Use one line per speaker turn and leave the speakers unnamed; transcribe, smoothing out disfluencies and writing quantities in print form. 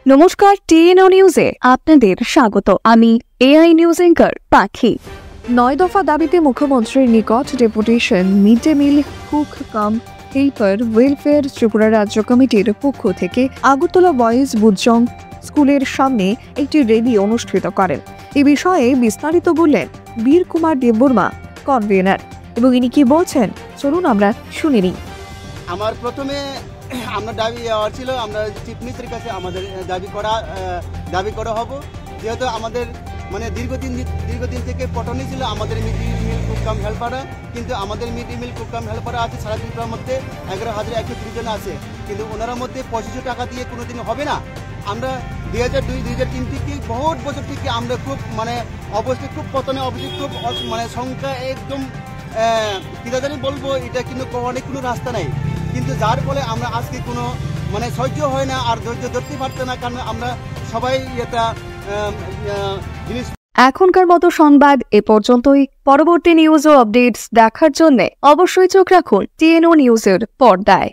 নমস্কার, টিএনও নিউজে আপনাদের স্বাগত। আমি এআই নিউজ অ্যাঙ্কার পাখি। 9 দফা দাবিতে মুখ্যমন্ত্রীর নিকট deputation. Mid day meal cook কাম হেল্পার ওয়েলফেয়ার ত্রিপুরা রাজ্য কমিটির পক্ষ থেকে আগরতলা বয়েজ বুজং স্কুলের সামনে একটি র্যালি অনুষ্ঠিত করেন। এ বিষয়ে বিস্তারিত বললেন বীর কুমার দেববর্মা, কনভেনার, এবং ইনি কি বলছেন চলুন আমরা শুনে নিই।
আমার প্রথমে আমরা দাবি ছিল, আমরা চিফ মিনিস্টারের কাছে আমাদের দাবি করা হব, যেহেতু আমাদের মানে দীর্ঘদিন থেকে পটনি ছিল আমাদের mid day meal cook cum হেল্পাররা, কিন্তু আমাদের mid day meal cook cum হেল্পাররা আছে সারা ত্রিপুরার মধ্যে 11,130 জন আছে, কিন্তু ওনার মধ্যে 2500 টাকা দিয়ে কোনোদিন হবে না। আমরা 2002-2003 থেকে বহুত বছর থেকে আমরা খুব মানে অবশ্যই খুব পতনে অবশ্যই খুব মানে সংখ্যা একদম কিদাদারি বলবো, এটা কিন্তু অনেক কোনো রাস্তা নাই, কিন্তু যার ফলে আমরা আজকে কোনো মানে সহ্য হয় না আর ধৈর্য ধরতে পারছে না, কারণ আমরা সবাই এটা জিনিস।
এখনকার মতো সংবাদ এ পর্যন্তই। পরবর্তী নিউজ ও আপডেটস দেখার জন্য অবশ্যই চোখ রাখুন টিএনও নিউজের পর্দায়।